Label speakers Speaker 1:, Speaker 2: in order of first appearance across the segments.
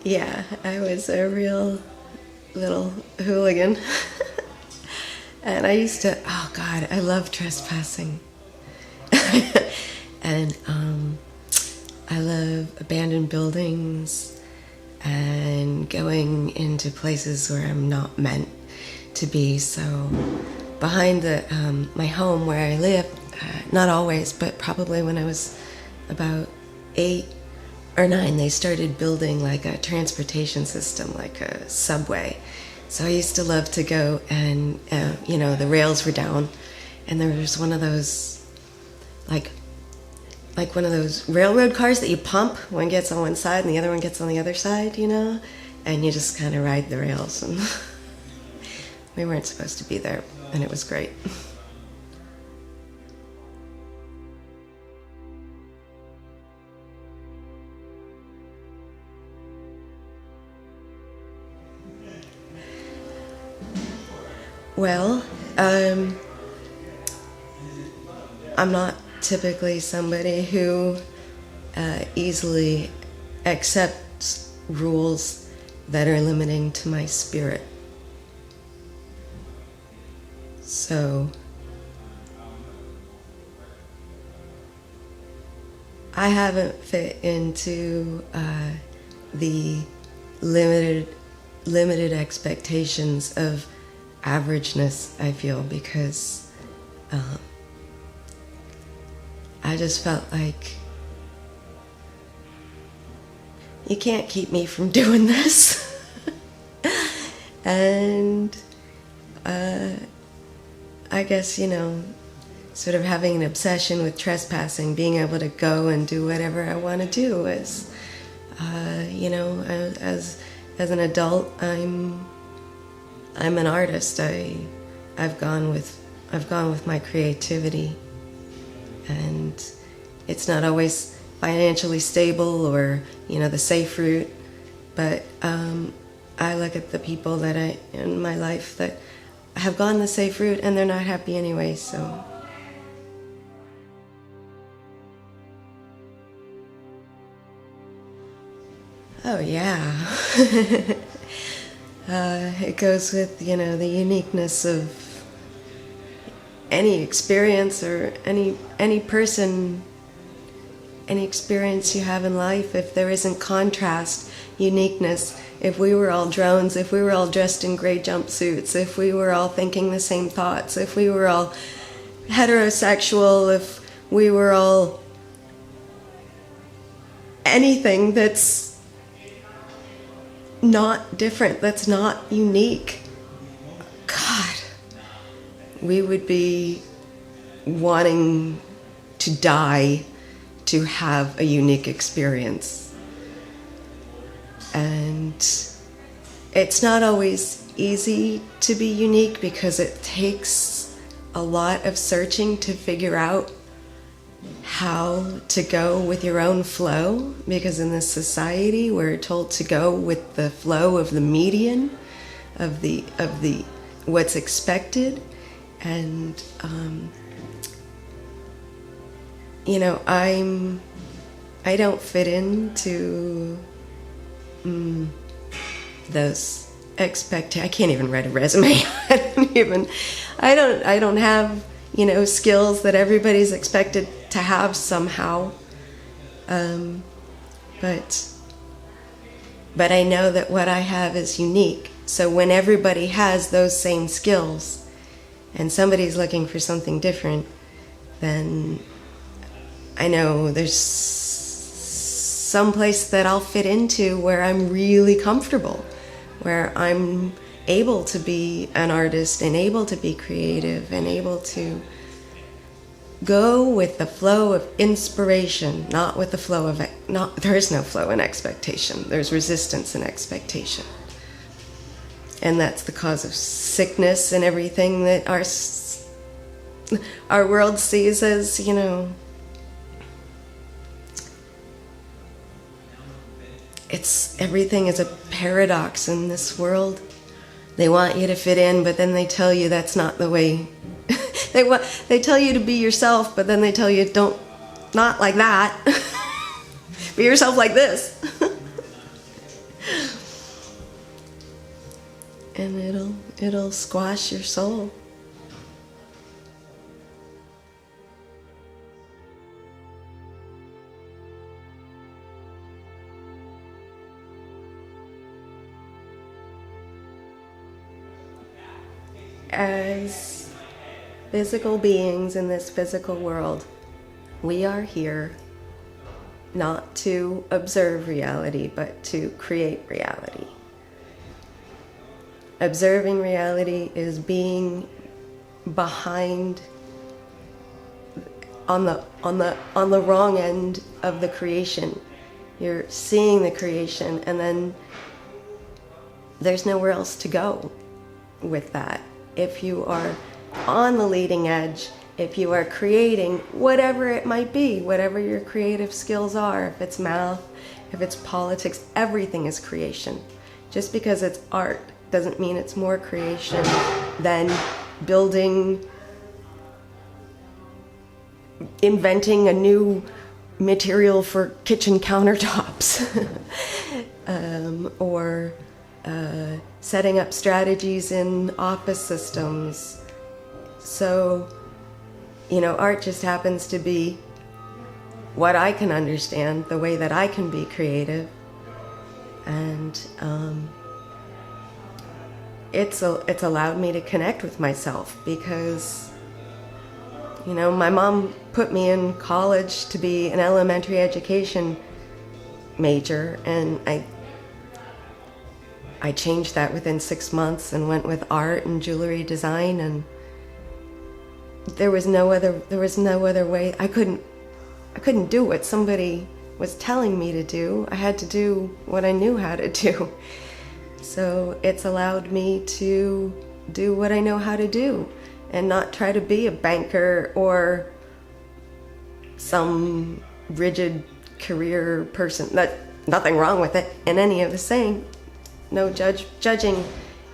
Speaker 1: Yeah, I was a real little hooligan. And I used to, oh God, I love trespassing. And I love abandoned buildings and going into places where I'm not meant to be. So behind my home where I live, not always, but probably when I was about 8 or 9, they started building like a transportation system, like a subway. So I used to love to go and, the rails were down and there was one of those, like one of those railroad cars that you pump. One gets on one side and the other one gets on the other side, and you just kind of ride the rails. And we weren't supposed to be there, and it was great. Well, I'm not typically somebody who easily accepts rules that are limiting to my spirit. So I haven't fit into the limited expectations of averageness, I feel, because I just felt like you can't keep me from doing this. And I guess, sort of having an obsession with trespassing, being able to go and do whatever I want to do is, as an adult, I'm an artist. I've gone with my creativity, and it's not always financially stable or the safe route, but I look at the people that in my life that have gone the safe route and they're not happy anyway. So oh yeah. It goes with, the uniqueness of any experience or any person, any experience you have in life. If there isn't contrast, uniqueness, if we were all drones, if we were all dressed in gray jumpsuits, if we were all thinking the same thoughts, if we were all heterosexual, if we were all anything that's not different, that's not unique, God, we would be wanting to die to have a unique experience. And it's not always easy to be unique because it takes a lot of searching to figure out how to go with your own flow, because in this society we're told to go with the flow of the median of the what's expected. And I don't fit into those expectations. I can't even write a resume. I don't have skills that everybody's expected to have somehow. But I know that what I have is unique. So when everybody has those same skills and somebody's looking for something different, then I know there's some place that I'll fit into where I'm really comfortable, where I'm able to be an artist and able to be creative and able to go with the flow of inspiration, not with the flow of there is no flow in expectation. There's resistance in expectation. And that's the cause of sickness and everything that our world sees as, everything is a paradox in this world. They want you to fit in, but then they tell you that's not the way. They tell you to be yourself, but then they tell you not like that. Be yourself like this. And it'll squash your soul. As physical beings in this physical world, we are here not to observe reality, but to create reality. Observing reality is being behind, on the wrong end of the creation. You're seeing the creation, and then there's nowhere else to go with that. If you are on the leading edge, if you are creating whatever it might be, whatever your creative skills are, if it's math, if it's politics, everything is creation. Just because it's art doesn't mean it's more creation than inventing a new material for kitchen countertops, or setting up strategies in office systems. So, art just happens to be what I can understand, the way that I can be creative. And it's allowed me to connect with myself because, my mom put me in college to be an elementary education major, and I changed that within 6 months and went with art and jewelry design, and there was no other way. I couldn't do what somebody was telling me to do. I had to do what I knew how to do. So it's allowed me to do what I know how to do and not try to be a banker or some rigid career person. Nothing wrong with it in any of the saying. No judging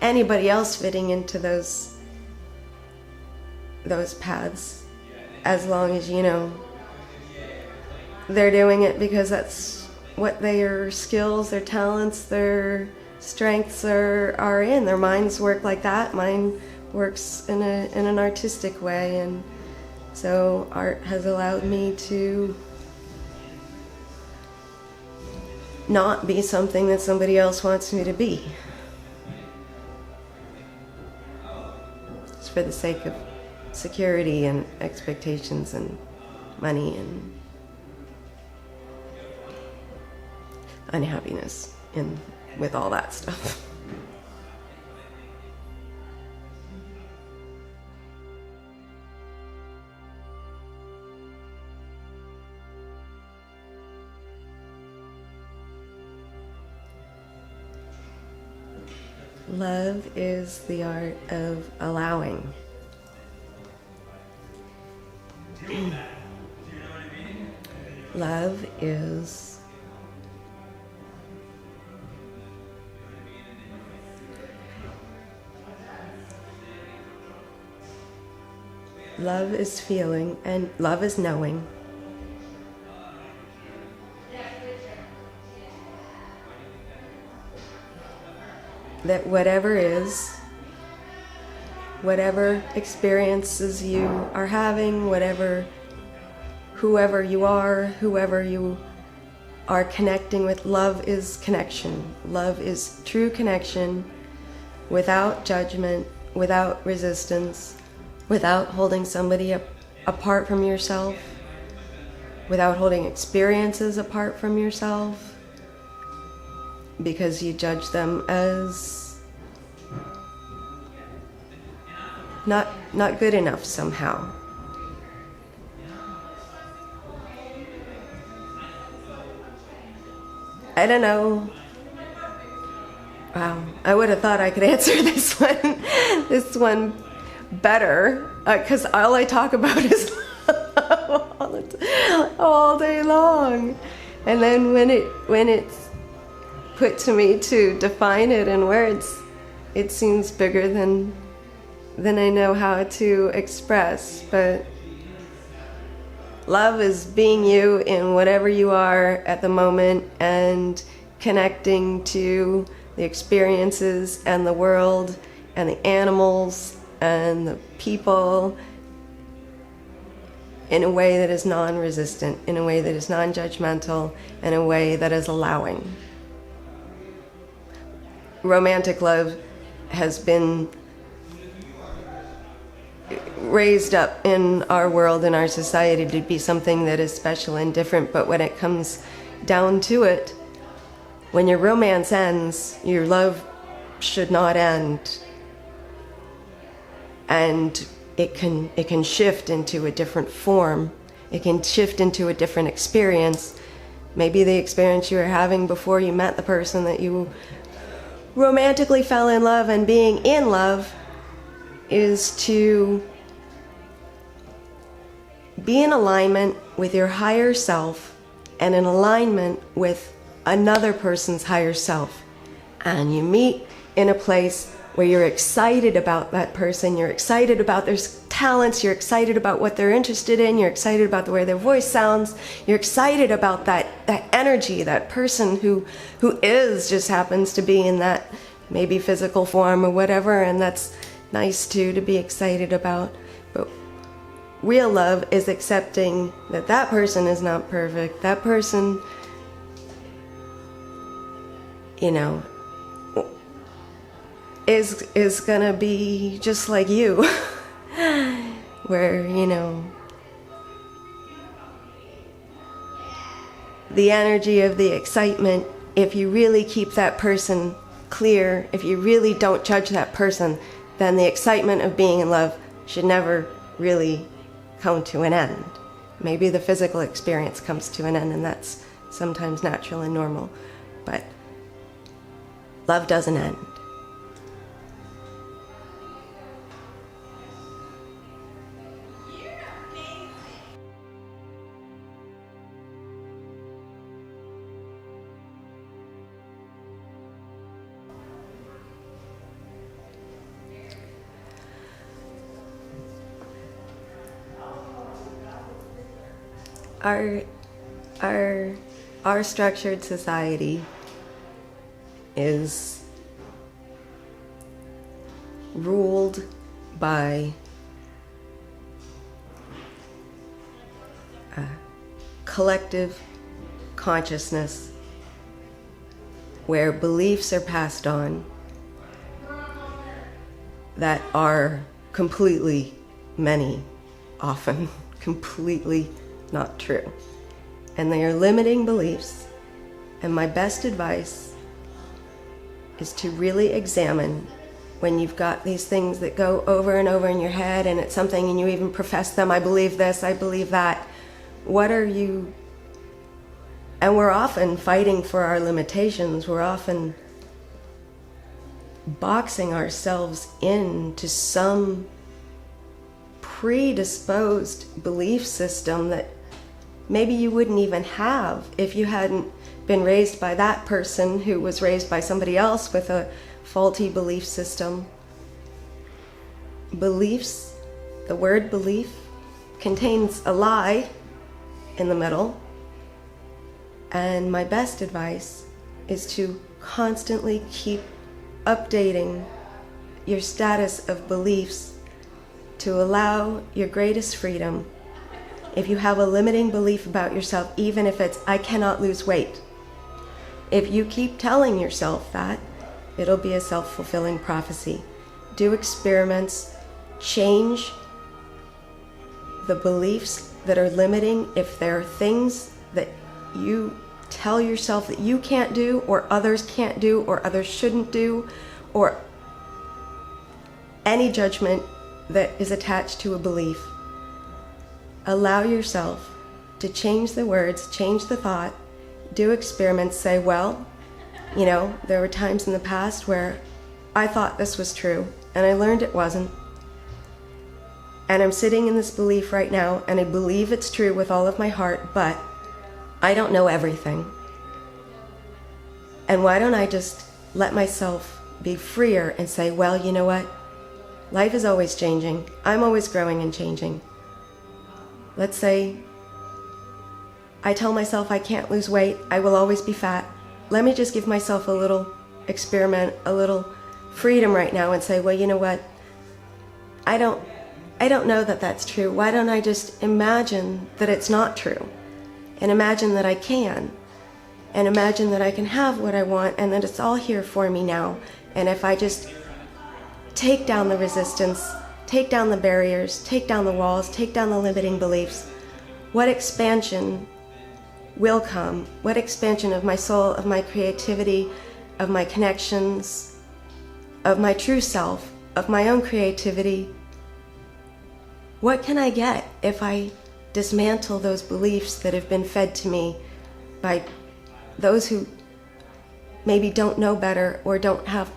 Speaker 1: anybody else fitting into those paths, as long as they're doing it because that's what their skills, their talents, their strengths are in. Their minds work like that. Mine works in an artistic way, and so art has allowed me to not be something that somebody else wants me to be. It's for the sake of security and expectations and money and unhappiness with all that stuff. Love is the art of allowing. Love is feeling, and love is knowing. That whatever is, whatever experiences you are having, whoever you are connecting with, love is connection. Love is true connection, without judgment, without resistance, without holding somebody apart from yourself, without holding experiences apart from yourself, because you judge them as not good enough somehow. I don't know. Wow, I would have thought I could answer this one better, because all I talk about is all day long. And then when it's put to me to define it in words, it seems bigger than I know how to express. But Love is being you in whatever you are at the moment and connecting to the experiences and the world and the animals and the people in a way that is non-resistant, in a way that is non-judgmental, in a way that is allowing. Romantic love has been raised up in our world, in our society, to be something that is special and different, but when it comes down to it, when your romance ends, your love should not end. And it can shift into a different form. It can shift into a different experience. Maybe the experience you were having before you met the person that you romantically fell in love, and being in love is to be in alignment with your higher self and in alignment with another person's higher self. And you meet in a place where you're excited about that person, you're excited about their talents, you're excited about what they're interested in, you're excited about the way their voice sounds, you're excited about that energy, that person who just happens to be in that maybe physical form or whatever, and that's nice too, to be excited about. But real love is accepting that that person is not perfect, that person, is gonna be just like you. Where, the energy of the excitement, if you really keep that person clear, if you really don't judge that person, then the excitement of being in love should never really come to an end. Maybe the physical experience comes to an end, and that's sometimes natural and normal, but love doesn't end. Our structured society is ruled by a collective consciousness where beliefs are passed on that are completely, often completely not true. And they are limiting beliefs. And my best advice is to really examine when you've got these things that go over and over in your head, and it's something and you even profess them, I believe this, I believe that. What are you? And we're often fighting for our limitations. We're often boxing ourselves into some predisposed belief system that maybe you wouldn't even have if you hadn't been raised by that person who was raised by somebody else with a faulty belief system. Beliefs, the word belief, contains a lie in the middle. And my best advice is to constantly keep updating your status of beliefs to allow your greatest freedom. If you have a limiting belief about yourself, even if it's, I cannot lose weight, if you keep telling yourself that, it'll be a self-fulfilling prophecy. Do experiments, change the beliefs that are limiting. If there are things that you tell yourself that you can't do, or others can't do, or others shouldn't do, or any judgment that is attached to a belief, allow yourself to change the words, change the thought, do experiments, say, well, there were times in the past where I thought this was true, and I learned it wasn't. And I'm sitting in this belief right now, and I believe it's true with all of my heart, but I don't know everything. And why don't I just let myself be freer and say, well, you know what? Life is always changing. I'm always growing and changing. Let's say I tell myself I can't lose weight, I will always be fat. Let me just give myself a little experiment, a little freedom right now and say, well, you know what? I don't know that that's true. Why don't I just imagine that it's not true? And imagine that I can. And imagine that I can have what I want and that it's all here for me now. And if I just take down the resistance, take down the barriers, take down the walls, take down the limiting beliefs, what expansion will come? What expansion of my soul, of my creativity, of my connections, of my true self, of my own creativity? What can I get if I dismantle those beliefs that have been fed to me by those who maybe don't know better or don't have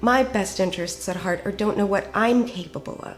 Speaker 1: my best interests at heart or don't know what I'm capable of?